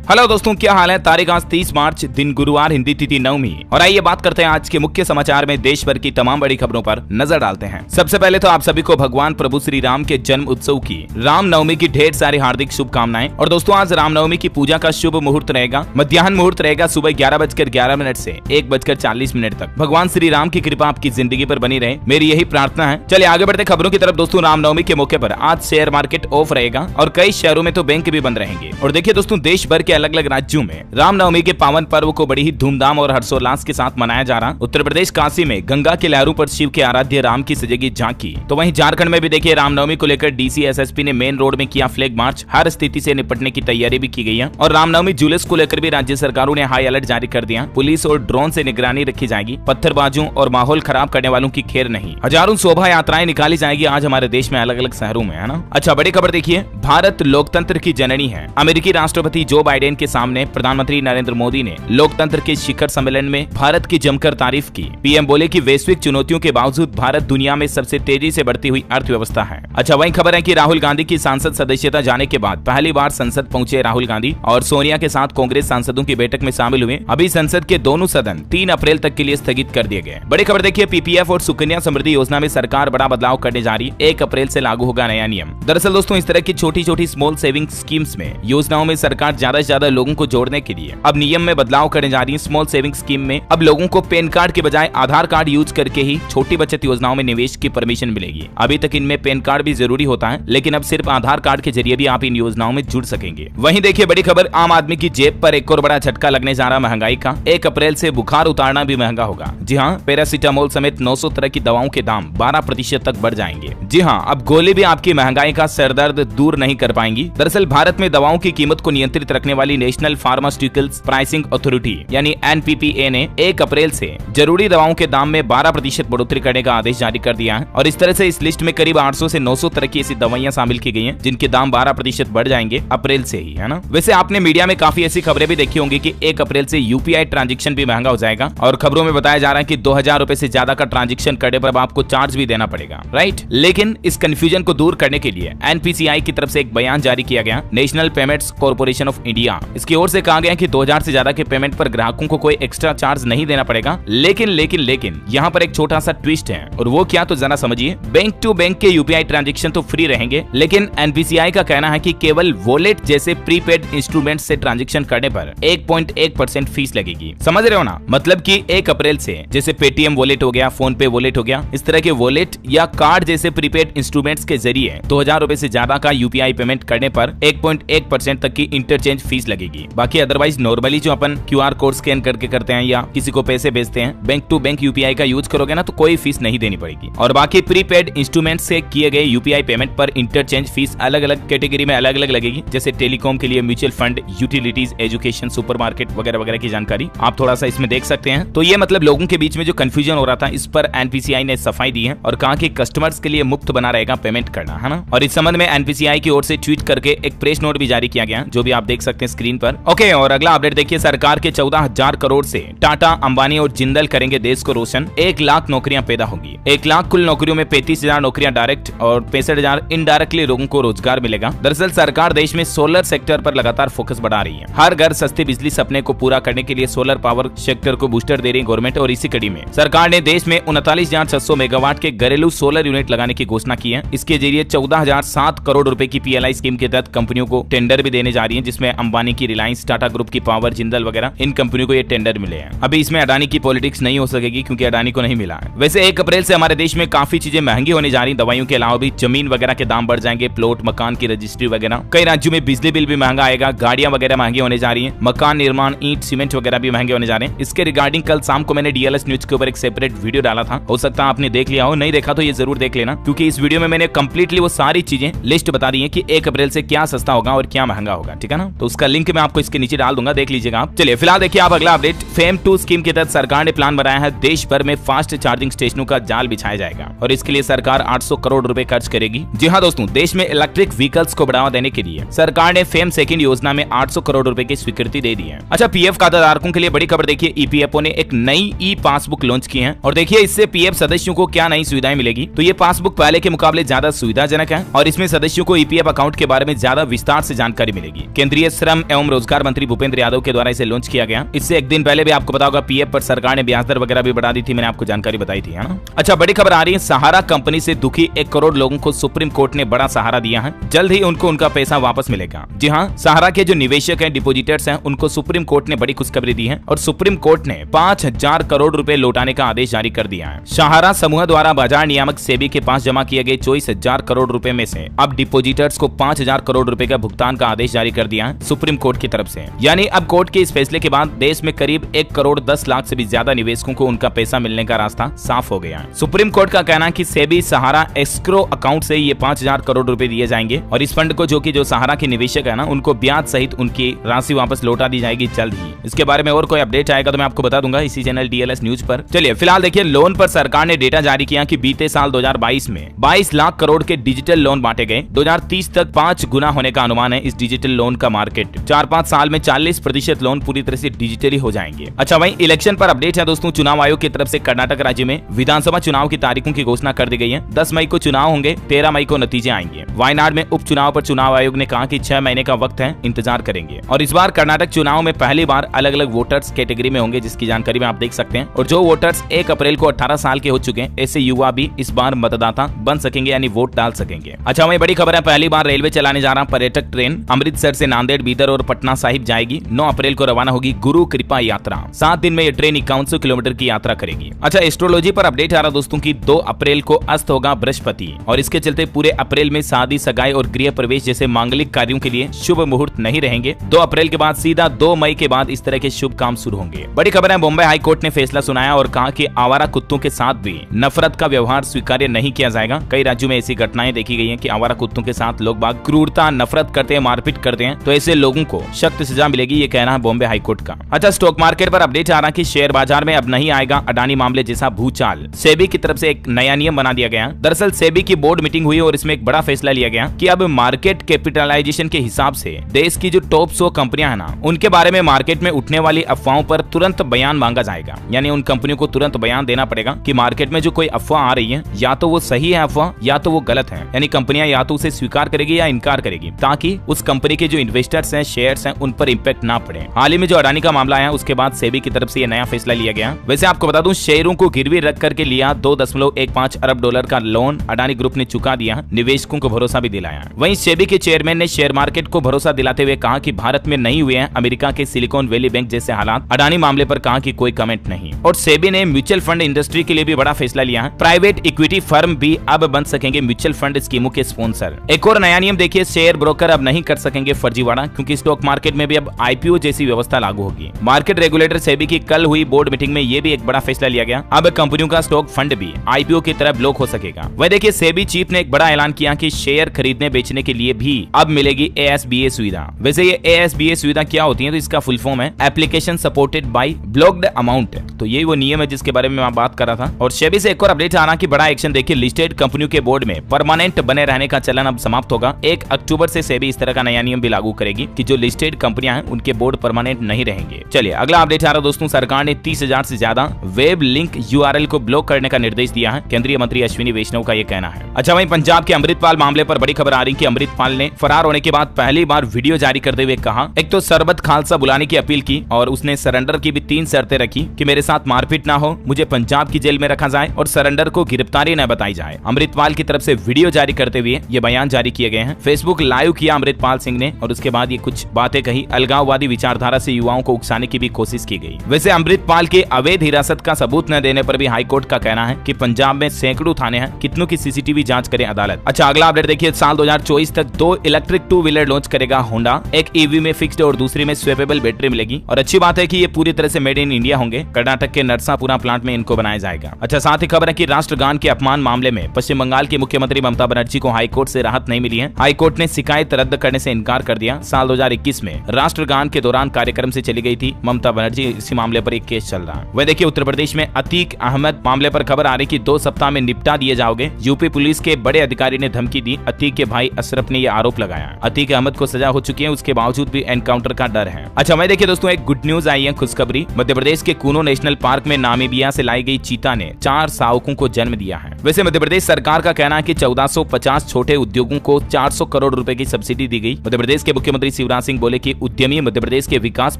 Hello दोस्तों, क्या हाल है। तारीख आज 30 मार्च, दिन गुरुवार, हिंदी तिथि नवमी। और आइए बात करते हैं आज के मुख्य समाचार में देश भर की तमाम बड़ी खबरों पर नजर डालते हैं। सबसे पहले तो आप सभी को भगवान प्रभु श्री राम के जन्म उत्सव की, राम नवमी की ढेर सारी हार्दिक शुभकामनाएं। और दोस्तों, आज रामनवमी की पूजा का शुभ मुहूर्त रहेगा। मध्याह्न मुहूर्त रहेगा सुबह 11:11 से 1:40 तक। भगवान श्री राम की कृपा आपकी जिंदगी पर बनी रहे, मेरी यही प्रार्थना है। चलिए आगे बढ़ते खबरों की तरफ। दोस्तों, रामनवमी के मौके पर आज शेयर मार्केट ऑफ रहेगा और कई शहरों में तो बैंक भी बंद रहेंगे। और देखिए दोस्तों, देश भर के अलग अलग राज्यों में रामनवमी के पावन पर्व को बड़ी ही धूमधाम और हर्षोल्लास के साथ मनाया जा रहा। उत्तर प्रदेश काशी में गंगा के लहरों पर शिव के आराध्य राम की सजेगी झांकी। तो वहीं झारखंड में भी देखिए रामनवमी को लेकर डीसी एसएसपी ने मेन रोड में किया फ्लैग मार्च। हर स्थिति से निपटने की तैयारी भी की गई है। और रामनवमी जुलूस को लेकर भी राज्य सरकारों ने हाई अलर्ट जारी कर दिया। पुलिस और ड्रोन से निगरानी रखी जाएगी। पत्थरबाजों और माहौल खराब करने वालों की खैर नहीं। हजारों शोभा यात्राएं निकाली जाएगी आज हमारे देश में अलग अलग शहरों में, है ना। अच्छा, बड़ी खबर देखिए, भारत लोकतंत्र की जननी है। अमेरिकी राष्ट्रपति जो बाइडेन के सामने प्रधानमंत्री नरेंद्र मोदी ने लोकतंत्र के शिखर सम्मेलन में भारत की जमकर तारीफ की। पीएम बोले कि वैश्विक चुनौतियों के बावजूद भारत दुनिया में सबसे तेजी से बढ़ती हुई अर्थव्यवस्था है। अच्छा, वही खबर है कि राहुल गांधी की सांसद सदस्यता जाने के बाद पहली बार संसद पहुंचे राहुल गांधी और सोनिया के साथ कांग्रेस सांसदों की बैठक में शामिल हुए। अभी संसद के दोनों सदन 3 अप्रैल तक के लिए स्थगित कर दिए गए। बड़ी खबर देखिए, पीपीएफ और सुकन्या समृद्धि योजना में सरकार बड़ा बदलाव करने जा रही। 1 अप्रैल से लागू होगा नया नियम। दरअसल दोस्तों, इस तरह की छोटी छोटी स्मॉल सेविंग स्कीम्स में योजनाओं में सरकार ज्यादा से ज्यादा लोगों को जोड़ने के लिए अब नियम में बदलाव करने जा रही है। स्मॉल सेविंग स्कीम में अब लोगों को पैन कार्ड के बजाय आधार कार्ड यूज करके ही छोटी बचत योजनाओं में निवेश की परमिशन मिलेगी। अभी तक इनमें पैन कार्ड भी जरूरी होता है, लेकिन अब सिर्फ आधार कार्ड के जरिए भी आप इन योजनाओं में जुड़ सकेंगे। वहीं देखिए बड़ी खबर, आम आदमी की जेब पर एक और बड़ा झटका लगने जा रहा महंगाई का। 1 अप्रैल से बुखार उतारना भी महंगा होगा। जी हाँ, पैरासीटामोल समेत 900 तरह की दवाओं के दाम 12% तक बढ़ जाएंगे। जी हाँ, अब गोली भी आपकी महंगाई का सरदर्द दूर नहीं कर पाएंगी। दरअसल भारत में दवाओं की कीमत को नियंत्रित रखने वाली नेशनल फार्मास्यूटिकल्स प्राइसिंग अथॉरिटी यानी एनपीपीए ने 1 अप्रैल से जरूरी दवाओं के दाम में 12% बढ़ोतरी करने का आदेश जारी कर दिया है। और इस तरह से इस लिस्ट में करीब 800 से 900 तरह की ऐसी दवाइयां शामिल की गई हैं जिनके दाम 12% बढ़ जाएंगे अप्रैल से ही, है ना। वैसे आपने मीडिया में काफी ऐसी खबरें भी देखी होंगी कि 1 अप्रैल से यूपीआई ट्रांजैक्शन भी महंगा हो जाएगा। और खबरों में बताया जा रहा है कि 2000 रुपए से ज्यादा का ट्रांजैक्शन करने पर आपको चार्ज भी देना पड़ेगा, राइट। लेकिन इस कंफ्यूजन को दूर करने के लिए एनपीसीआई की तरफ से एक बयान जारी किया गया, national payments corporation of India. इसकी ओर से कहा गया कि 2000 से ज्यादा के पेमेंट पर ग्राहकों को कोई एक्स्ट्रा चार्ज नहीं देना पड़ेगा। लेकिन यहाँ पर एक छोटा सा ट्विस्ट है, और वो क्या, तो जरा समझिए। बैंक टू बैंक के यूपीआई ट्रांजैक्शन तो फ्री रहेंगे, लेकिन एनपीसीआई का कहना है कि केवल वॉलेट जैसे प्रीपेड इंस्ट्रूमेंट से ट्रांजैक्शन करने पर 1.1% फीस लगेगी। समझ रहे हो ना। मतलब कि 1 अप्रैल से जैसे पेटीएम वॉलेट हो गया, फोन पे वॉलेट हो गया, इस तरह के वॉलेट या कार्ड जैसे प्रीपेड इंस्ट्रूमेंट्स के जरिए 2000 रुपए से ज्यादा का यूपीआई पेमेंट करने पर 1.1% तक की इंटरचेंज फीस लगेगी। बाकी अदरवाइज नॉर्मली जो अपन क्यूआर कोड स्कैन करके करते हैं या किसी को पैसे भेजते हैं, बैंक टू बैंक यूपीआई का यूज करोगे ना तो कोई फीस नहीं देनी पड़ेगी। और बाकी प्रीपेड इंस्ट्रूमेंट से किए गए यूपीआई पेमेंट पर इंटरचेंज फीस अलग अलग कैटेगरी में अलग अलग लगेगी। जैसे टेलीकॉम के लिए mutual fund, utilities, education, supermarket वगैरह वगैरह की जानकारी आप थोड़ा सा इसमें देख सकते हैं। तो ये मतलब लोगों के बीच में जो कंफ्यूजन हो रहा था, इस पर एनपीसीआई ने सफाई दी है और कहा कि कस्टमर्स के लिए मुफ्त बना रहेगा पेमेंट करना, है ना। और इस संबंध में एनपीसीआई की ओर से ट्वीट करके एक प्रेस नोट भी जारी किया गया, जो भी आप देख सकते हैं स्क्रीन पर। ओके, और अगला अपडेट देखिए, सरकार के 14,000 करोड़ से टाटा, अंबानी और जिंदल करेंगे देश को रोशन। 1 लाख नौकरियां पैदा होंगी। 1 लाख कुल नौकरियों में 35,000 नौकरियां डायरेक्ट और 65,000 इनडायरेक्टली लोगों को रोजगार मिलेगा। दरअसल सरकार देश में सोलर सेक्टर पर लगातार फोकस बढ़ा रही है। हर घर सस्ती बिजली सपने को पूरा करने के लिए सोलर पावर सेक्टर को बूस्टर दे रही है गवर्नमेंट। और इसी कड़ी में सरकार ने देश में 39,600 मेगावाट के घरेलू सोलर यूनिट लगाने की घोषणा की है। इसके जरिए 14,007 करोड़ रुपए की पीएलआई स्कीम के तहत कंपनियों को टेंडर भी देने जा रही है, जिसमें अंबानी की रिलायंस, टाटा ग्रुप की पावर, जिंदल वगैरह इन कंपनियों को ये टेंडर मिले हैं। अभी इसमें अडानी की पॉलिटिक्स नहीं हो सकेगी क्योंकि अडानी को नहीं मिला है। वैसे 1 अप्रैल से हमारे देश में काफी चीजें महंगी होने जा रही। दवाइयों के अलावा भी जमीन वगैरह के दाम बढ़ जाएंगे, प्लॉट, मकान की रजिस्ट्री वगैरह। कई राज्यों में बिजली बिल भी महंगा आएगा, गाड़ियां वगैरह महंगी होने जा रही है, मकान निर्माण, ईंट, सीमेंट वगैरह भी महंगे होने जा रहे हैं। इसके रिगार्डिंग कल शाम को मैंने डीएलएस न्यूज के ऊपर एक सेपरेट वीडियो डाला था। हो सकता है आपने देख लिया हो, नहीं देखा तो ये जरूर देख लेना, क्योंकि इस वीडियो में मैंने कंप्लीटली वो सारी चीजें लिस्ट बता दी है कि 1 अप्रैल से क्या सस्ता होगा और क्या महंगा होगा, ठीक है ना। तो उसका लिंक मैं आपको इसके नीचे डाल दूंगा, देख लीजिएगा आप। चलिए फिलहाल देखिए आप अगला अपडेट। फेम 2 स्कीम के तहत सरकार ने प्लान बनाया है, देश भर में फास्ट चार्जिंग स्टेशनों का जाल बिछाया जाएगा और इसके लिए सरकार 800 करोड़ रुपए खर्च करेगी। जी हाँ दोस्तों, देश में इलेक्ट्रिक व्हीकल्स को बढ़ावा देने के लिए सरकार ने फेम सेकंड योजना में 800 करोड़ रुपए की स्वीकृति दे दी है। अच्छा, पीएफ खाताधारकों के लिए बड़ी खबर देखिए, ईपीएफओ ने एक नई ई पासबुक लॉन्च की है। और देखिए इससे पीएफ सदस्यों को क्या नई सुविधाएं मिलेगी। तो ये पासबुक पहले के मुकाबले ज्यादा सुविधाजनक है और इसमें सदस्यों को ईपीएफ अकाउंट के बारे में ज्यादा विस्तार से जानकारी मिलेगी। केंद्रीय श्रम श्रम एवं रोजगार मंत्री भूपेंद्र यादव के द्वारा इसे लॉन्च किया गया। इससे एक दिन पहले भी आपको पता होगा पीएफ पर सरकार ने ब्याज दर वगैरह भी बढ़ा दी थी, मैंने आपको जानकारी बताई थी, है ना। अच्छा, बड़ी खबर आ रही है, सहारा कंपनी से दुखी 1 करोड़ लोगों को सुप्रीम कोर्ट ने बड़ा सहारा दिया है। जल्द ही उनको उनका पैसा वापस मिलेगा। जी हाँ, सहारा के जो निवेशक हैं, डिपोजिटर्स हैं, उनको सुप्रीम कोर्ट ने बड़ी खुशखबरी दी है और सुप्रीम कोर्ट ने 5000 करोड़ रुपए लौटाने का आदेश जारी कर दिया है। सहारा समूह द्वारा बाजार नियामक सेबी के पास जमा किए गए 24,000 करोड़ रुपए में से अब डिपोजिटर्स को 5000 करोड़ रुपए का भुगतान का आदेश जारी कर दिया है सुप्रीम कोर्ट की तरफ से। यानी अब कोर्ट के इस फैसले के बाद देश में करीब 1 करोड़ 10 लाख से भी ज्यादा निवेशकों को उनका पैसा मिलने का रास्ता साफ हो गया है। सुप्रीम कोर्ट का कहना है कि सेबी सहारा एस्क्रो अकाउंट से ये 5000 करोड़ रुपए दिए जाएंगे और इस फंड को जो सहारा के निवेशक है ना, उनको ब्याज सहित उनकी राशि वापस लौटा दी जाएगी जल्द ही। इसके बारे में और कोई अपडेट आएगा तो मैं आपको बता दूंगा इसी चैनल डीएलएस न्यूज पर। चलिए फिलहाल देखिए, लोन पर सरकार ने डेटा जारी किया कि बीते साल 2022 में 22 लाख करोड़ के डिजिटल लोन बांटे गए। 2030 तक 5 गुना होने का अनुमान है इस डिजिटल लोन का मार्केट। 4-5 साल में 40% लोन पूरी तरह से डिजिटली हो जाएंगे। अच्छा, वहीं इलेक्शन पर अपडेट है दोस्तों। चुनाव आयोग की तरफ से कर्नाटक राज्य में विधानसभा चुनाव की तारीखों की घोषणा कर दी गई है। 10 मई को चुनाव होंगे, 13 मई को नतीजे आएंगे। वायनाड में उपचुनाव पर चुनाव आयोग ने कहा कि 6 महीने का वक्त है, इंतजार करेंगे। और इस बार कर्नाटक चुनाव में पहली बार अलग अलग वोटर्स कैटेगरी में होंगे, जिसकी जानकारी में आप देख सकते हैं। और जो वोटर्स 1 अप्रैल को 18 साल के हो चुके हैं, ऐसे युवा भी इस बार मतदाता बन सकेंगे, यानी वोट डाल सकेंगे। अच्छा, वही बड़ी खबर है, पहली बार रेलवे चलाने जा रहा पर्यटक ट्रेन अमृतसर से नांदेड़, बीदर और पटना साहिब जाएगी। 9 अप्रैल को रवाना होगी गुरु कृपा यात्रा। 7 दिन में ये ट्रेन 5100 किलोमीटर की यात्रा करेगी। अच्छा, एस्ट्रोलॉजी पर अपडेट आ रहा दोस्तों की 2 अप्रैल को अस्त होगा बृहस्पति और इसके चलते पूरे अप्रैल में शादी, सगाई और गृह प्रवेश जैसे मांगलिक कार्यों के लिए शुभ मुहूर्त नहीं रहेंगे। 2 अप्रैल के बाद सीधा 2 मई के बाद इस तरह के शुभ काम शुरू होंगे। बड़ी खबर है, बॉम्बे हाई कोर्ट ने फैसला सुनाया और कहा कि आवारा कुत्तों के साथ भी नफरत का व्यवहार स्वीकार्य नहीं किया जाएगा। कई राज्यों में ऐसी घटनाएं देखी गई हैं कि आवारा कुत्तों के साथ लोग बाग क्रूरता, नफरत करते हैं, मारपीट करते हैं, तो ऐसे लोगों को सख्त सजा मिलेगी, ये कहना है बॉम्बे हाई कोर्ट का। अच्छा, स्टॉक मार्केट पर अपडेट आ रहा कि शेयर बाजार में अब नहीं आएगा अडानी मामले जैसा भूचाल। सेबी की तरफ से एक नया नियम बना दिया गया। दरअसल सेबी की बोर्ड मीटिंग हुई और इसमें एक बड़ा फैसला लिया गया कि अब मार्केट कैपिटलाइजेशन के हिसाब से देश की जो टॉप 100 कंपनियां हैं ना, उनके बारे में मार्केट में उठने वाली अफवाहों पर तुरंत बयान मांगा जाएगा। यानी उन कंपनियों को तुरंत बयान देना पड़ेगा कि मार्केट में जो कोई अफवाह आ रही है, या तो वो सही है अफवाह या तो वो गलत है। यानी कंपनियां या तो उसे स्वीकार करेगी या इनकार करेगी, ताकि उस कंपनी के जो इन्वेस्टर्स हैं, शेयर्स हैं, उन पर इम्पैक्ट ना पड़े। हाल ही में जो अडानी का मामला आया, उसके बाद सेबी की तरफ से ये नया फैसला लिया गया। वैसे आपको बता दूं, शेयरों को गिरवी रख करके लिया $2.15 अरब का लोन अडानी ग्रुप ने चुका दिया, निवेशकों को भरोसा भी दिलाया। वहीं सेबी के चेयरमैन ने शेयर मार्केट को भरोसा दिलाते हुए कहा कि भारत में नहीं हुए हैं अमेरिका के सिलिकॉन वैली बैंक जैसे हालात। अडानी मामले पर कहा कि कोई कमेंट नहीं। और सेबी ने म्यूचुअल फंड इंडस्ट्री के लिए भी बड़ा फैसला लिया है। प्राइवेट इक्विटी फर्म भी अब बन सकेंगे म्यूचुअल फंड स्कीमों के स्पॉन्सर। एक और नया नियम देखिए, शेयर ब्रोकर अब नहीं कर सकेंगे फर्जीवाड़ा, क्योंकि स्टॉक मार्केट में भी अब आईपीओ जैसी व्यवस्था लागू होगी। मार्केट रेगुलेटर सेबी की कल हुई बोर्ड मीटिंग में ये भी एक बड़ा फैसला लिया गया। अब कंपनियों का स्टॉक फंड भी आईपीओ की तरह ब्लॉक हो सकेगा। वह देखिए, सेबी चीफ ने एक बड़ा ऐलान किया कि शेयर खरीदने बेचने के लिए भी अब मिलेगी ASBA सुविधा। वैसे ये ASBA सुविधा क्या होती है, तो इसका फुल फॉर्म है application supported by blocked amount. तो ये वो नियम है जिसके बारे में मैं बात कर रहा था। और सेबी से एक और अपडेट आना कि बड़ा एक्शन देखिए, लिस्टेड कंपनियों के बोर्ड में परमानेंट बने रहने का चलन अब समाप्त होगा। 1 अक्टूबर से सेबी इस तरह का नया नियम भी लागू करेगी कि जो लिस्टेड कंपनियां हैं उनके बोर्ड परमानेंट नहीं रहेंगे। चलिए अगला अपडेट आ रहा दोस्तों, सरकार ने 30,000 से ज्यादा वेब लिंक URL को ब्लॉक करने का निर्देश दिया है। केंद्रीय मंत्री अश्विनी वैष्णव का ये कहना है। अच्छा, वहीं पंजाब के अमृतपाल मामले पर बड़ी खबर आ रही कि अमृतपाल ने फरार होने के बाद पहली बार वीडियो जारी करते हुए कहा, एक तो सरबत खालसा बुलाने की अपील की और उसने सरेंडर की भी 3 शर्तें रखी कि मेरे साथ मारपीट ना हो, मुझे पंजाब की जेल में रखा जाए और सरेंडर को गिरफ्तारी न बताई जाए। अमृतपाल की तरफ से वीडियो जारी करते हुए ये बयान जारी किए गए हैं। फेसबुक लाइव किया अमृतपाल सिंह ने और उसके बाद ये कुछ बातें कही। अलगाववादी विचारधारा से युवाओं को उकसाने की भी कोशिश की गई। वैसे अमृतपाल के अवैध हिरासत का सबूत न देने पर भी हाईकोर्ट का कहना है कि पंजाब में सैकड़ों थाने हैं, कितनों की CCTV जांच करे अदालत। अच्छा, अगला अपडेट देखिए, साल 2024 तक 2 इलेक्ट्रिक 2 व्हीलर लॉन्च करेगा होंडा। एक EV में फिक्स्ड और दूसरी में स्वेपेबल बैटरी मिलेगी। और अच्छी बात है कि ये पूरी तरह से मेड इन इंडिया होंगे। कर्नाटक के नरसापुरा प्लांट में इनको बनाया जाएगा। अच्छा, साथ ही खबर है कि राष्ट्रगान के अपमान मामले में पश्चिम बंगाल की मुख्यमंत्री ममता बनर्जी को हाईकोर्ट से राहत नहीं मिली है। हाईकोर्ट ने शिकायत रद्द करने से इनकार कर दिया। साल 2021 में राष्ट्रगान के दौरान कार्यक्रम से चली गई थी ममता बनर्जी। इसी मामले पर एक केस चल रहा है। वह देखिए, उत्तर प्रदेश में अतीक अहमद मामले पर खबर आ रही कि 2 सप्ताह में निपटा दिए जाओगे। यूपी पुलिस के बड़े अधिकारी ने धमकी दी। अतीक के भाई अशरफ ने यह आरोप लगाया। अतीक अहमद को सजा हो चुकी है, उसके बावजूद भी एनकाउंटर का डर है। अच्छा, मैं देखिए दोस्तों, एक गुड न्यूज आई है, खुशखबरी। मध्य प्रदेश के कूनो नेशनल पार्क में नामीबिया से लाई गई चीता ने 4 शावकों को जन्म दिया है। वैसे मध्य प्रदेश सरकार का कहना है कि 1450 छोटे उद्योगों को 400 करोड़ रुपए की सब्सिडी दी गई। मध्य प्रदेश के मुख्यमंत्री शिवराज सिंह बोले कि उद्यमी मध्य प्रदेश के विकास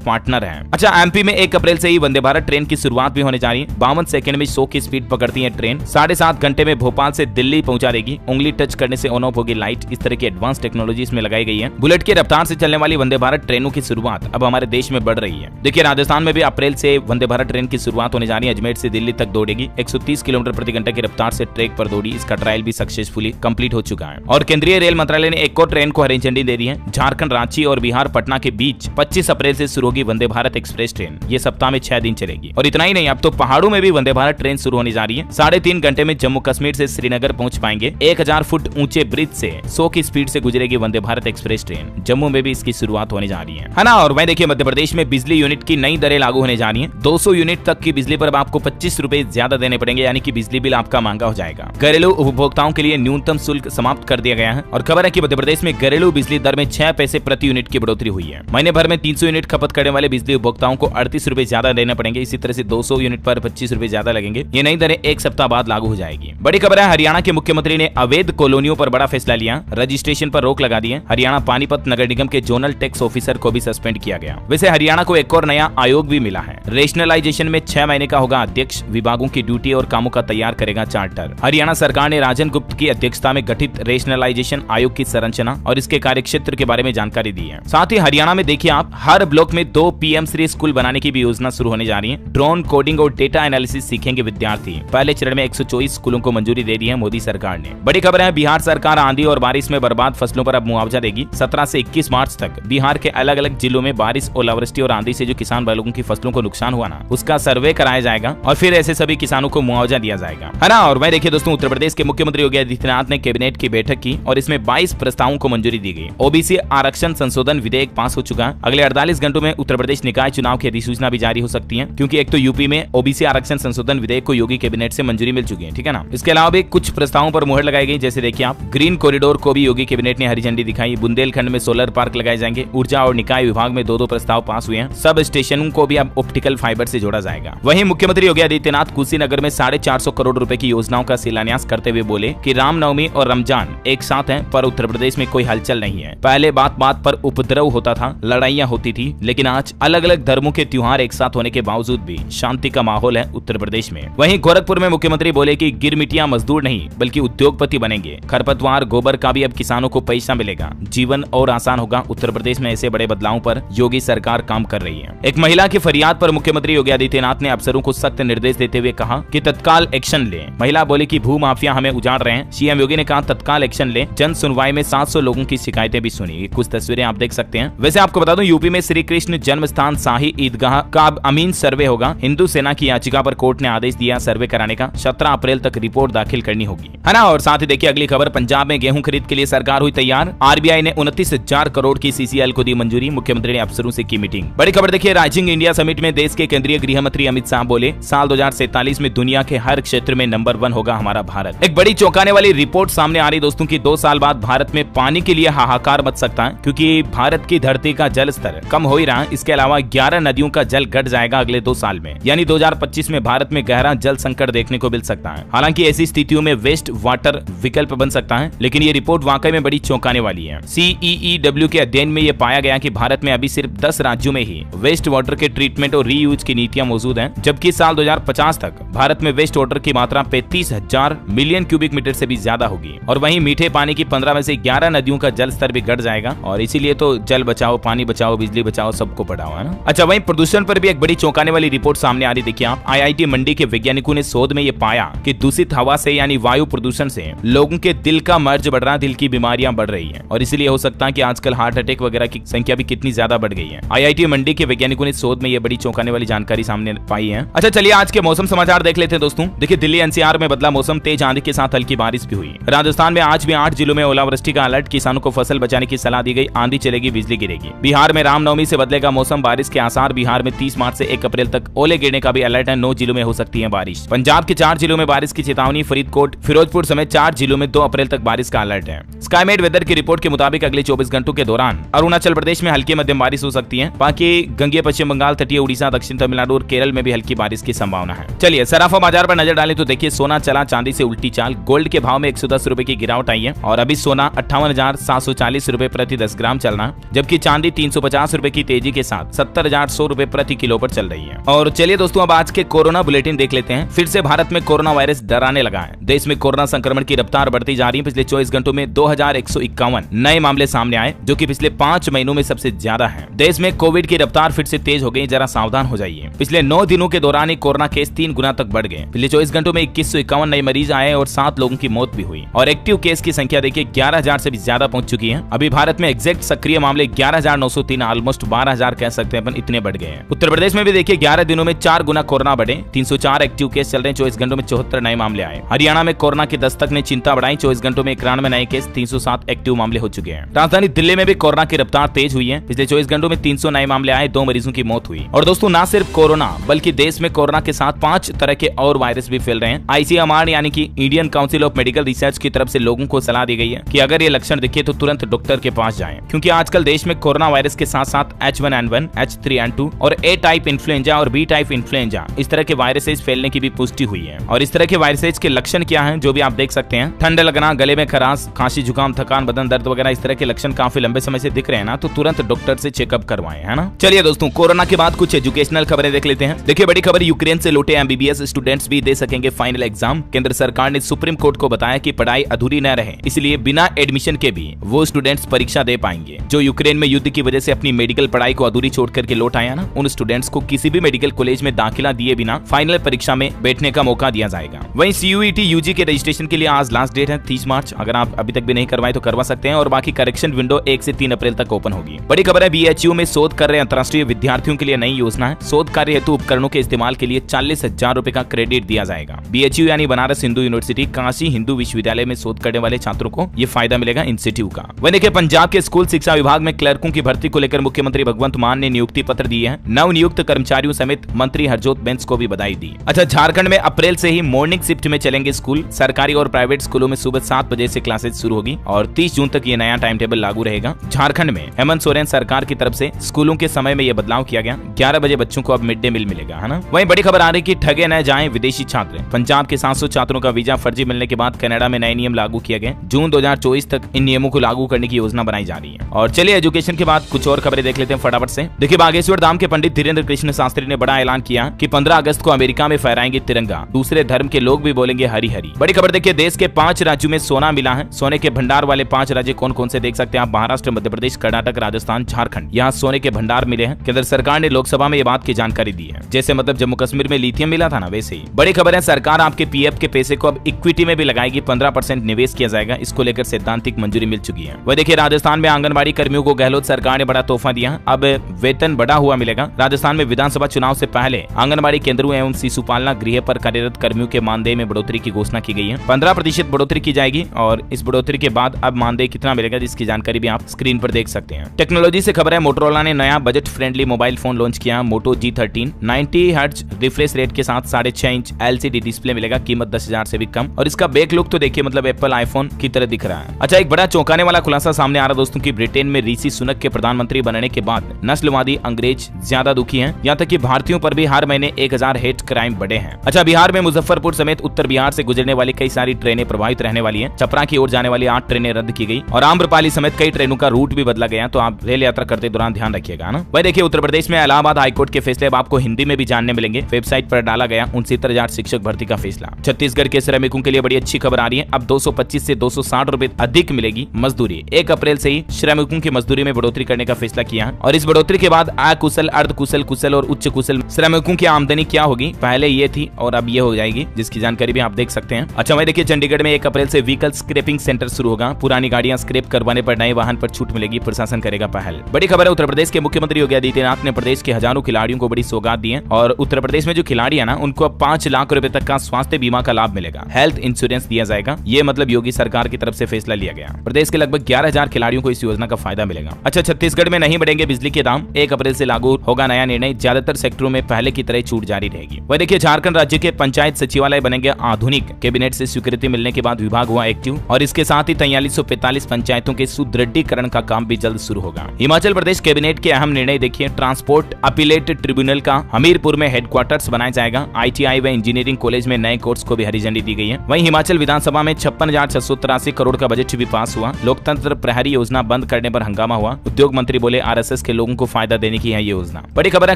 पार्टनर हैं। अच्छा, एमपी में 1 अप्रैल से ही वंदे भारत ट्रेन की शुरुआत भी होने जा रही है। 52 सेकंड में 100 की स्पीड पकड़ती है ट्रेन। 7.5 घंटे में भोपाल से दिल्ली पहुंचा देगी। उंगली टच करने से ऑन ऑफ होगी लाइट। इस तरह की एडवांस टेक्नोलॉजी इसमें लगाई गई है। बुलेट की रफ्तार से चलने वाली वंदे भारत ट्रेनों की शुरुआत अब हमारे देश में बढ़ रही है। देखिए, राजस्थान में भी अप्रैल से वंदे भारत ट्रेन की शुरुआत होने जा रही है। अजमेर से दिल्ली तक दौड़ेगी। 130 किलोमीटर प्रति घंटे की रफ्तार से ट्रैक पर दौड़ी। इसका ट्रायल भी सक्सेसफुली कंप्लीट हो चुका है। और केंद्रीय रेल मंत्रालय ने एक और ट्रेन को हरी झंडी दे दी है। झारखंड, रांची और बिहार पटना के बीच 25 अप्रैल से शुरू होगी वंदे भारत एक्सप्रेस ट्रेन। ये सप्ताह में 6 दिन चलेगी। और इतना ही नहीं, अब तो पहाड़ों में भी वंदे भारत ट्रेन शुरू होने जा रही है। 3.5 घंटे में जम्मू कश्मीर से श्रीनगर पहुंच पाएंगे। 1000 फुट ऊंचे ब्रिज से 100 की स्पीड से गुजरेगी वंदे भारत एक्सप्रेस ट्रेन। जम्मू में भी इसकी शुरुआत होने जा रही है ना। और वहीं देखिए, मध्य प्रदेश में बिजली यूनिट की नई दरें लागू होने जा रही है। 200 यूनिट तक की बिजली पर आपको 25 रुपए ज्यादा देने पड़ेंगे, यानी कि बिजली बिल आपका महंगा हो जाएगा। घरेलू उपभोक्ताओं के लिए न्यूनतम शुल्क समाप्त कर दिया गया है। और खबर है कि मध्य प्रदेश में घरेलू बिजली दर में 6 पैसे प्रति यूनिट की बढ़ोतरी हुई है। महीने भर में 300 यूनिट खपत करने वाले बिजली उपभोक्ताओं को 38 रुपए ज्यादा देने पड़ेंगे। इसी तरह से 200 यूनिट पर 25 रुपए ज्यादा लगेंगे। ये नई दरें 1 सप्ताह बाद लागू हो जाएगी। बड़ी खबर है, हरियाणा के मुख्यमंत्री ने अवैध कॉलोनियों पर बड़ा फैसला लिया। रजिस्ट्रेशन पर रोक लगा दी है। हरियाणा पानीपत नगर निगम के जोनल टैक्स ऑफिसर को भी सस्पेंड किया गया। वैसे हरियाणा को एक और नया आयोग भी मिला है। रेशनलाइजेशन में 6 महीने का होगा अध्यक्ष। विभागों की ड्यूटी और कामों का तैयार करेगा चार्टर। हरियाणा सरकार ने राजन गुप्त की अध्यक्षता में गठित रेशनलाइजेशन आयोग की संरचना और इसके कार्यक्षेत्र के बारे में जानकारी दी है। साथ ही हरियाणा में देखिए आप, हर ब्लॉक में 2 PM श्री स्कूल बनाने की भी योजना शुरू होने जा रही है। ड्रोन कोडिंग और डेटा एनालिसिस सीखेंगे विद्यार्थी। पहले चरण में 124 स्कूलों को मंजूरी दे दी है मोदी सरकार ने। बड़ी खबर है, बिहार सरकार आंधी और बारिश में बर्बाद फसलों पर अब मुआवजा देगी। 17 से 21 मार्च तक बिहार के अलग अलग जिलों में बारिश, ओलावृष्टि और आंधी से जो किसान भाई लोगों की फसलों को नुकसान हुआ ना, उसका सर्वे कराया जाएगा और फिर ऐसे सभी किसानों को मुआवजा दिया जाएगा, है ना। और वहीं देखिए दोस्तों, उत्तर प्रदेश के मुख्यमंत्री योगी आदित्यनाथ ने कैबिनेट की बैठक की और इसमें 22 प्रस्तावों को मंजूरी दी गई। ओबीसी आरक्षण संशोधन विधेयक पास हो चुका है। अगले 48 घंटों में उत्तर प्रदेश निकाय चुनाव की अधिसूचना भी जारी हो सकती है, क्योंकि एक तो यूपी में ओबीसी आरक्षण संशोधन विधेयक को योगी कैबिनेट से मंजूरी मिल चुकी है, ठीक है ना। इसके अलावा भी कुछ प्रस्तावों पर मुहर लगाई गई। जैसे देखिए आप, ग्रीन कॉरिडोर को भी योगी कैबिनेट ने हरी झंडी दिखाई। बुंदेलखंड में सोलर पार्क लगाए जाएंगे। ऊर्जा और निकाय विभाग में 2 प्रस्ताव पास हुए हैं। सब स्टेशनों को भी अब ऑप्टिकल फाइबर से जोड़ा जाएगा। वहीं मुख्यमंत्री योगी आदित्यनाथ कुशीनगर में 450 करोड़ रुपए की योजनाओं का शिलान्यास करते हुए बोले कि रामनवमी और रमजान एक साथ हैं, पर उत्तर प्रदेश में कोई हलचल नहीं है। पहले बात बात पर उपद्रव होता था, लड़ाइयां होती थी, लेकिन आज अलग अलग धर्मों के त्योहार एक साथ होने के बावजूद भी शांति का माहौल है उत्तर प्रदेश में। वहीं गोरखपुर में मुख्यमंत्री बोले कि गिरमिटिया मजदूर नहीं बल्कि उद्योगपति बनेंगे। खरपतवार, गोबर का भी अब किसानों को पैसा मिलेगा। जीवन और आसान होगा। उत्तर प्रदेश में ऐसे बड़े बदलावों पर योगी सरकार काम कर रही है। एक महिला की फरियाद पर मुख्यमंत्री योगी आदित्यनाथ ने अफसरों को सख्त निर्देश देते हुए कहा कि तत्काल एक्शन ले। महिला बोले कि भू माफिया हमें उजाड़ रहे हैं। सीएम योगी ने कहा तत्काल एक्शन ले। जन सुनवाई में 700 लोगों की शिकायतें भी सुनी। कुछ तस्वीरें आप देख सकते हैं। वैसे आपको बता दूं, यूपी में श्री कृष्ण जन्म स्थान शाही ईदगाह का अब अमीन सर्वे होगा। हिंदू सेना की याचिका पर कोर्ट ने आदेश दिया सर्वे कराने का। 17 अप्रैल तक रिपोर्ट दाखिल करनी होगी, है ना। और साथ ही देखिए अगली खबर, पंजाब में गेहूं खरीद के लिए सरकार हुई तैयार। आरबीआई ने 29,000 करोड़ की सीसीएल को दी मंजूरी। मुख्यमंत्री ने अफसरों से की मीटिंग। बड़ी खबर देखिए, राइजिंग इंडिया समिट में देश के केंद्रीय गृह मंत्री अमित शाह बोले साल 2047 में दुनिया के हर क्षेत्र में नंबर 1 होगा हमारा भारत। एक बड़ी चौंकाने वाली रिपोर्ट सामने आ रही दोस्तों की 2 साल बाद भारत में पानी के लिए हाहाकार मच सकता है, क्योंकि भारत की धरती का जल स्तर कम हो ही रहा है। इसके अलावा 11 नदियों का जल घट जाएगा अगले 2 साल में, यानी 2025 में भारत में गहरा जल संकट देखने को मिल सकता है। हालांकि ऐसी स्थितियों में वेस्ट वाटर विकल्प बन सकता है, लेकिन ये रिपोर्ट वाकई में बड़ी चौंकाने वाली है। CEEW के अध्ययन में ये पाया गया कि भारत में अभी सिर्फ 10 राज्यों में ही वेस्ट वाटर के ट्रीटमेंट और रीयूज की नीतियां मौजूद हैं, जबकि साल 2050 तक भारत में वेस्ट वाटर की मात्रा 35,000 मिलियन क्यूबिक मीटर से भी ज्यादा होगी। और वहीं मीठे पानी की 15 में से 11 नदियों का जल स्तर भी घट जाएगा। और इसीलिए तो जल बचाओ, पानी बचाओ, बिजली बचाओ, सबको पढ़ाओ, है ना। अच्छा, वहीं प्रदूषण पर भी एक बड़ी चौंकाने वाली रिपोर्ट सामने आ रही। देखिए आप, IIT मंडी के वैज्ञानिकों ने शोध में ये पाया कि दूषित हवा से यानी वायु प्रदूषण से लोगों के दिल का मर्ज बढ़ रहा है, दिल की बीमारियां बढ़ रही है। और इसीलिए हो सकता है कि आजकल हार्ट अटैक वगैरह की संख्या भी कितनी ज्यादा बढ़ गई है। IIT मंडी के वैज्ञानिकों ने शोध में ये बड़ी चौंकाने वाली जानकारी सामने पाई है। अच्छा चलिए आज के मौसम समाचार देख लेते हैं दोस्तों। देखिए दिल्ली NCR में बदला मौसम, तेज आंधी के साथ हल्की बारिश भी हुई। राजस्थान में आज भी 8 जिलों में ओलावृष्टि का अलर्ट, किसानों को फसल बचाने की सलाह दी गई। आंधी चलेगी, बिजली गिरेगी। बिहार में रामनवमी से बदलेगा मौसम, बारिश के आसार। बिहार में 30 मार्च से 1 अप्रैल तक ओले गिरने का भी अलर्ट है। 9 जिलों में हो सकती है बारिश। पंजाब के 4 जिलों में बारिश की चेतावनी। फरीदकोट, फिरोजपुर समेत 4 जिलों में 2 अप्रैल तक बारिश का अलर्ट है। स्काईमेट वेदर की रिपोर्ट के मुताबिक अगले 24 घंटों के दौरान अरुणाचल प्रदेश में हल्की मध्यम बारिश हो सकती है। बाकी गंगे, पश्चिम बंगाल, तटीय उड़ीसा ओडिशा, दक्षिण तमिलनाडु और केरल में भी हल्की बारिश की संभावना है। चलिए सराफा बाजार पर नजर डालें तो देखिए सोना चला चांदी से उल्टी चाल। गोल्ड के भाव में 110 रुपए की गिरावट आई है और अभी सोना 58,740 रुपए प्रति 10 ग्राम चल रहा है, जबकि चांदी 350 रुपए की तेजी के साथ 70,100 रुपए प्रति किलो पर चल रही है। और चलिए दोस्तों अब आज के कोरोना बुलेटिन देख लेते हैं। फिर से भारत में कोरोना वायरस डराने लगा है। देश में कोरोना संक्रमण की रफ्तार बढ़ती जा रही है। पिछले 24 घंटों में 2151 नए मामले सामने आए, जो कि पिछले 5 महीनों में सबसे ज्यादा है। देश में कोविड की रफ्तार फिर से तेज हो गई, जरा सावधान हो जाइए। पिछले 9 दिनों के दौरान ही कोरोना केस 3 गुना तक बढ़ गए। पिछले 24 घंटों में 2151 नए मरीज आए और 7 लोगों की मौत भी हुई। और एक्टिव केस की संख्या देखिए 11,000 से भी ज्यादा पहुंच चुकी है। अभी भारत में एग्जैक्ट सक्रिय मामले 11,903, ऑलमोस्ट 12,000 कह सकते हैं अपन, इतने बढ़ गए हैं। उत्तर प्रदेश में भी देखिए 11 दिनों में 4 गुना कोरोना बढ़े। 304 एक्टिव केस चल रहे हैं। 24 घंटों में 74 नए मामले आए। हरियाणा में कोरोना की दस्तक ने चिंता बढ़ाई। 24 घंटों में 91 नए केस, 307 एक्टिव मामले हो चुके हैं। राजधानी दिल्ली में भी कोरोना की रफ्तार तेज हुई है। पिछले 24 घंटों में 300 नए मामले आए, 2 मरीजों की मौत हुई। और दोस्तों ना सिर्फ कोरोना बल्कि देश में कोरोना के साथ 5 तरह के और वायरस भी फैल रहे हैं। ICMR यानी कि Indian council of medical research की तरफ से लोगों को सलाह दी गई है कि अगर ये लक्षण दिखे तो तुरंत डॉक्टर के पास जाएं, क्योंकि आजकल देश में कोरोना वायरस के साथ साथ H1N1, H3N2 और A टाइप इन्फ्लुएंजा और B टाइप इन्फ्लुएंजा इस तरह के वायरसेस फैलने की भी पुष्टि हुई है। और इस तरह के वायरसेस के लक्षण क्या हैं जो भी आप देख सकते हैं, ठंड लगना, गले में खराश, खांसी, जुकाम, थकान, बदन दर्द वगैरह इस तरह के लक्षण काफी लंबे समय से दिख रहे हैं ना, तो तुरंत डॉक्टर से चेकअप करवाएं, है ना। चलिए दोस्तों कोरोना के बाद कुछ एजुकेशनल खबरें देख लेते हैं। देखिए बड़ी खबर, यूक्रेन से लौटे MBBS स्टूडेंट्स भी दे सकेंगे फाइनल एग्जाम। केंद्र सरकार ने सुप्रीम कोर्ट को बताया कि पढ़ाई अधूरी न रहे, इसलिए बिना एडमिशन के भी वो स्टूडेंट्स परीक्षा दे पाएंगे। जो यूक्रेन में युद्ध की वजह से अपनी मेडिकल पढ़ाई को अधूरी छोड़ करके लौट आया ना, उन स्टूडेंट्स को किसी भी मेडिकल कॉलेज में दाखिला दिए बिना फाइनल परीक्षा में बैठने का मौका दिया जाएगा। वहीं CUET UG के रजिस्ट्रेशन के लिए आज लास्ट डेट है 30 मार्च। अगर आप अभी तक भी नहीं करवाए तो करवा सकते हैं और बाकी करेक्शन विंडो 1 से 3 अप्रैल तक ओपन होगी। बड़ी खबर है, BHU में शोध कर रहे अंतर्राष्ट्रीय विद्यार्थियों के लिए नई योजना है। शोध कार्य हेतु उपकरणों के इस्तेमाल के लिए 40,000 रुपए का क्रेडिट दिया जाएगा। BHU यानी बनारस हिंदू यूनिवर्सिटी काशी हिंदू विश्वविद्यालय में शोध करने वाले छात्रों को ये फायदा मिलेगा इंस्टीट्यूट का। वहीं देखिए पंजाब के स्कूल शिक्षा विभाग में क्लर्कों की भर्ती को लेकर मुख्यमंत्री भगवंत मान ने नियुक्ति पत्र दिए हैं। नवनियुक्त कर्मचारियों समेत मंत्री हरजोत बेंस को भी बधाई दी। अच्छा, झारखंड में अप्रैल से ही मॉर्निंग शिफ्ट में चलेंगे स्कूल। सरकारी और प्राइवेट स्कूलों में सुबह 7 बजे से क्लासेस शुरू होगी और 30 जून तक ये नया टाइम टेबल लागू रहेगा। झारखंड में हेमंत सोरेन सरकार की तरफ से स्कूलों के समय में यह बदलाव किया गया। 11 बजे बच्चों को अब मिड डे मील मिलेगा, है ना। वहीं बड़ी खबर आ रही कि ठगे न जाएं विदेशी छात्र। पंजाब के 700 छात्रों का वीजा फर्जी मिलने के बाद कनाडा में नए नियम लागू किए गए। जून 2024 तक इन नियमों को लागू करने की योजना बनाई जा रही है। और चलिए एजुकेशन के बाद कुछ और खबरें देख लेते हैं फटाफट से। देखिए बागेश्वर धाम के पंडित धीरेन्द्र कृष्ण शास्त्री ने बड़ा ऐलान किया कि 15 अगस्त को अमेरिका में फहराएंगे तिरंगा। दूसरे धर्म के लोग भी बोलेंगे हरी हरी। बड़ी खबर देखिए, देश के 5 राज्यों में सोना मिला है। सोने के भंडार वाले 5 राज्य कौन कौन से देख सकते हैं आप? महाराष्ट्र, मध्य प्रदेश, कर्नाटक, राजस्थान, झारखंड। यहाँ सोने के भंडार मिले हैं। केंद्र सरकार ने लोकसभा में ये बात की जानकारी दी है। जैसे मतलब जम्मू कश्मीर में लिथियम मिला था ना, वैसे ही। बड़ी खबर है, सरकार आपके PF के पैसे को अब इक्विटी में भी लगाएगी। 15% निवेश किया जाएगा। इसको लेकर सैद्धांतिक मंजूरी मिल चुकी है। वह देखिए राजस्थान में आंगनबाड़ी कर्मियों को गहलोत सरकार ने बड़ा तोहफा दिया। अब वेतन बढ़ा हुआ मिलेगा। राजस्थान में विधानसभा चुनाव से पहले आंगनबाड़ी केंद्रों एवं शिशु पालना गृह पर कार्यरत कर्मियों के मानदेय में बढ़ोतरी की घोषणा की गई है। 15% बढ़ोतरी की जाएगी और इस बढ़ोतरी के बाद अब मानदेय कितना मिलेगा जिसकी जानकारी भी आप स्क्रीन पर देख सकते हैं। टेक्नोलॉजी से खबर है, मोटोरोला ने नया budget friendly mobile phone launch किया। मोटो G13 90 हर्ट्ज रिफ्रेश रेट के साथ 6.5 इंच LCD डिस्प्ले मिलेगा। कीमत 10,000 से भी कम और इसका बैक लुक तो देखिए मतलब एप्पल आईफोन की तरह दिख रहा है। अच्छा, एक बड़ा चौंकाने वाला खुलासा सामने आ रहा दोस्तों की ब्रिटेन में ऋषि सुनक के प्रधानमंत्री बनने के बाद नस्लवादी अंग्रेज ज्यादा दुखी हैं। यहाँ तक कि भारतीयों पर भी हर महीने 1000 हेट क्राइम बढ़े हैं। अच्छा, बिहार में मुजफ्फरपुर समेत उत्तर बिहार से गुजरने वाली कई सारी ट्रेनें प्रभावित रहने वाली हैं। छपरा की ओर जाने वाली 8 ट्रेनें रद्द की गई और आम्रपाली समेत कई ट्रेनों का रूट भी बदला गया। तो आप रेल यात्रा करते दौरान ध्यान रखिएगा ना। वही देखिए उत्तर प्रदेश में इलाहाबाद हाईकोर्ट के फैसले अब आपको हिंदी में भी जानने मिलेंगे। वेबसाइट पर डाला गया 69,000 शिक्षक भर्ती का फैसला। छत्तीसगढ़ के श्रमिकों के लिए बड़ी अच्छी खबर आ रही है। अब 225 से 260 रुपए अधिक मिलेगी मजदूरी। 1 अप्रैल से ही श्रमिकों की मजदूरी में बढ़ोतरी करने का फैसला किया है और इस बढ़ोतरी के बाद अकुशल, अर्धकुशल, कुशल और उच्च कुशल श्रमिकों की आमदनी क्या होगी? पहले ये थी और अब ये हो जाएगी, जिसकी जानकारी भी आप देख सकते हैं। अच्छा, वही देखिए चंडीगढ़ में 1 अप्रैल से व्हीकल स्क्रैपिंग सेंटर शुरू होगा। पुरानी गाड़ियां स्क्रैप करवाने पर नए वाहन पर छूट मिलेगी। प्रशासन करेगा पहल। बड़ी खबर है, उत्तर प्रदेश के मुख्यमंत्री योगी आदित्यनाथ ने प्रदेश के हजारों खिलाड़ियों को बड़ी सौगात दी है और उत्तर प्रदेश में जो खिलाड़ी है ना, उनको अब 5 लाख रुपए तक का स्वास्थ्य बीमा का लाभ मिलेगा। हेल्थ इंश्योरेंस दिया जाएगा। ये मतलब योगी सरकार की तरफ से फैसला लिया गया। प्रदेश के लगभग 11,000 खिलाड़ियों को इस योजना का फायदा मिलेगा। अच्छा, छत्तीसगढ़ में नहीं बढ़ेंगे बिजली के दाम। 1 अप्रैल से लागू होगा नया निर्णय। ज्यादातर सेक्टरों में पहले की तरह छूट जारी रहेगी। वह देखिए झारखंड राज्य के पंचायत सचिवालय बनेंगे आधुनिक। कैबिनेट से स्वीकृति मिलने के बाद विभाग हुआ एक्टिव और इसके साथ ही 4345 पंचायतों के सुदृढ़ीकरण का काम भी जल्द शुरू होगा। हिमाचल प्रदेश कैबिनेट के अहम निर्णय देखिए, ट्रांसपोर्ट अपीलेट स्टेट ट्रिब्यूनल का हमीरपुर में हेडक्वार्टर्स बनाया जाएगा। ITI व इंजीनियरिंग कॉलेज में नए कोर्स को भी हरी झंडी दी गई है। वहीं हिमाचल विधानसभा में 56,683 करोड़ का बजट भी पास हुआ। लोकतंत्र प्रहरी योजना बंद करने पर हंगामा हुआ। उद्योग मंत्री बोले RSS के लोगों को फायदा देने की है ये योजना। बड़ी खबर है,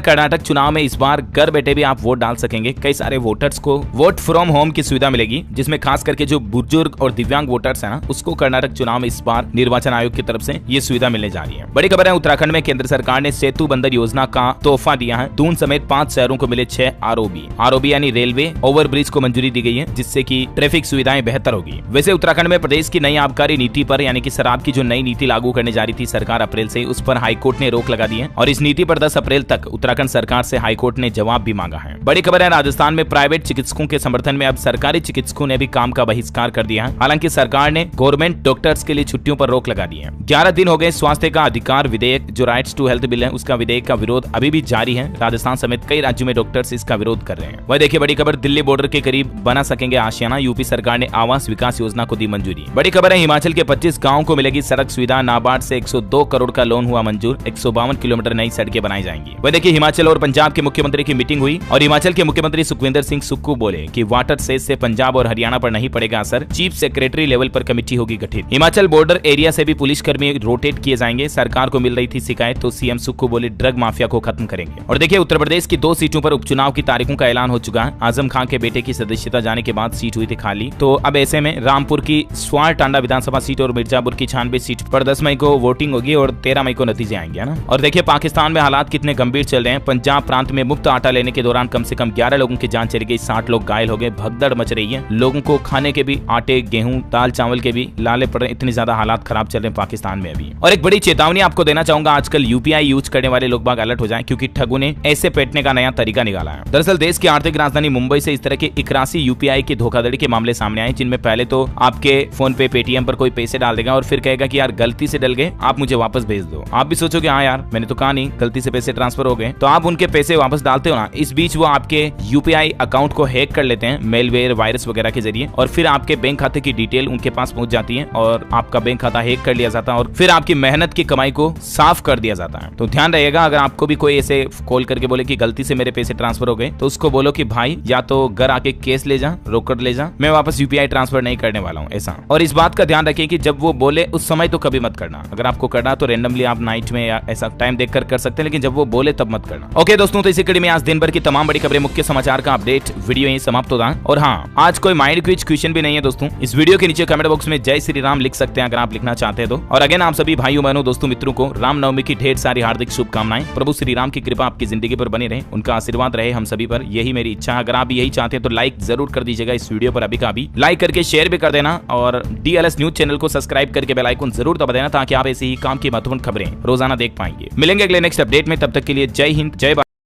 कर्नाटक चुनाव में इस बार घर बैठे भी आप वोट डाल सकेंगे। कई सारे वोटर्स को वोट फ्रॉम होम की सुविधा मिलेगी, जिसमें खास करके जो बुजुर्ग और दिव्यांग वोटर्स है ना, उसको कर्नाटक चुनाव में इस बार निर्वाचन आयोग की तरफ से ये सुविधा मिलने जा रही है। बड़ी खबर है, उत्तराखंड में केंद्र सरकार ने सेतु बंदर योजना का तोहफा दिया है। दून समेत 5 शहरों को मिले 6 ROB यानी रेलवे ओवरब्रिज को मंजूरी दी गई है, जिससे कि ट्रैफिक सुविधाएं बेहतर होगी। वैसे उत्तराखंड में प्रदेश की नई आबकारी नीति पर यानी कि शराब की जो नई नीति लागू करने जा रही थी सरकार अप्रैल से, उस पर हाईकोर्ट ने रोक लगा दी है और इस नीति पर 10 अप्रैल तक उत्तराखंड सरकार से हाईकोर्ट ने जवाब भी मांगा है। बड़ी खबर है, राजस्थान में प्राइवेट चिकित्सकों के समर्थन में अब सरकारी चिकित्सकों ने भी काम का बहिष्कार कर दिया है। हालांकि सरकार ने गवर्नमेंट डॉक्टर्स के लिए छुट्टियों पर रोक लगा दी है। 11 दिन हो गए स्वास्थ्य का अधिकार विधेयक जो राइट्स टू हेल्थ बिल है, उसका विधेयक का विरोध अभी भी जारी है। राजस्थान समेत कई राज्यों में डॉक्टर्स इसका विरोध कर रहे हैं। वह देखिए बड़ी खबर, दिल्ली बॉर्डर के करीब बना सकेंगे आशियाना। यूपी सरकार ने आवास विकास योजना को दी मंजूरी। बड़ी खबर है, हिमाचल के 25 गाँव को मिलेगी सड़क सुविधा। नाबार्ड से 102 करोड़ का लोन हुआ मंजूर। 152 किलोमीटर नई सड़कें बनाई जाएंगी। वह देखिए हिमाचल और पंजाब के मुख्यमंत्री की मीटिंग हुई और हिमाचल के मुख्यमंत्री सुखविंदर सिंह सुक्खू बोले कि वाटर सेज से पंजाब और हरियाणा पर नहीं पड़ेगा असर। चीफ सेक्रेटरी लेवल पर कमेटी होगी गठित। हिमाचल बॉर्डर एरिया से भी पुलिस कर्मी रोटेट किए जाएंगे। सरकार को मिल रही थी शिकायत, तो सीएम सुक्खू बोले ड्रग माफिया को खत्म करेंगे। और देखिए उत्तर प्रदेश की 2 सीटों पर उपचुनाव की तारीखों का ऐलान हो चुका है। आजम खान के बेटे की सदस्यता जाने के बाद सीट हुई थी खाली, तो अब ऐसे में रामपुर की स्वार टांडा विधानसभा सीट और मिर्जापुर की 96 सीट पर 10 मई को वोटिंग होगी और 13 मई को नतीजे आएंगे, है ना। और देखिए पाकिस्तान में हालात कितने गंभीर चल रहे हैं। पंजाब प्रांत में मुफ्त आटा लेने के दौरान कम से कम 11 लोगों की जान चली गई, 60 लोग घायल हो गए। भगदड़ मच रही है, लोगों को खाने के भी आटे, गेहूं, दाल, चावल के भी लाले पड़ रहे। इतनी ज्यादा हालात खराब चल रहे हैं पाकिस्तान में अभी। और एक बड़ी चेतावनी आपको देना चाहूंगा, आजकल UPI यूज करने वाले लोग बाग अलर्ट हो जाएं, क्योंकि ठगों ने ऐसे पेटने का नया तरीका निकाला है। दरअसल देश की आर्थिक राजधानी मुंबई से इस तरह के 81 UPI की धोखाधड़ी के मामले सामने आए, जिनमें पहले तो आपके फोन पे, पेटीएम पर कोई पैसे डाल देगा और फिर कहेगा कि यार गलती से डल गए, आप मुझे वापस भेज दो। आप भी सोचोगे हाँ यार मैंने तो कहा नहीं, गलती से पैसे ट्रांसफर हो गए, तो आप उनके पैसे वापस डालते हो ना। इस बीच वो आपके UPI अकाउंट को हैक कर लेते हैं मेलवेयर, वायरस वगैरह के जरिए, और फिर आपके बैंक खाते की डिटेल उनके पास पहुंच जाती है और आपका बैंक खाता हैक कर लिया जाता है और फिर आपकी मेहनत की कमाई को साफ कर दिया जाता है। तो ध्यान रहेगा, अगर आपको भी कोई ऐसे कॉल करके बोले कि गलती से मेरे पैसे ट्रांसफर हो गए, तो उसको बोलो कि भाई या तो घर आके केस ले जा, रोकड़ ले जा, मैं वापस UPI ट्रांसफर नहीं करने वाला हूँ ऐसा। और इस बात का ध्यान रखिए कि जब वो बोले उस समय तो कभी मत करना। अगर आपको करना तो रेंडमली आप नाइट में या ऐसा टाइम देखकर कर सकते हैं, लेकिन जब वो बोले तब मत करना। ओके दोस्तों, तो इसी कड़ी में आज दिन भर की तमाम बड़ी खबरें, मुख्य समाचार का अपडेट वीडियो यहीं समाप्त होता है। और हाँ, आज कोई माइंड क्विज क्वेश्चन भी नहीं है दोस्तों। इस वीडियो के नीचे कमेंट बॉक्स में जय श्री राम लिख सकते हैं अगर आप लिखना चाहते हैं तो। और अगेन आप सभी भाइयों बहनों, दोस्तों, मित्रों को रामनवमी की ढेर सारी हार्दिक शुभकामनाएं। प्रभु श्री राम की कृपा आपकी जिंदगी पर बनी रहे, उनका आशीर्वाद रहे हम सभी पर, यही मेरी इच्छा है। अगर आप यही चाहते हैं तो लाइक जरूर कर दीजिएगा इस वीडियो पर, अभी का अभी लाइक करके शेयर भी कर देना और DLS न्यूज चैनल को सब्सक्राइब करके बेल आइकन जरूर दबा देना, ताकि आप ऐसी ही काम की महत्वपूर्ण खबरें रोजाना देख पाएंगे। मिलेंगे अगले नेक्स्ट अपडेट में, तब तक के लिए जय हिंद, जय भारत।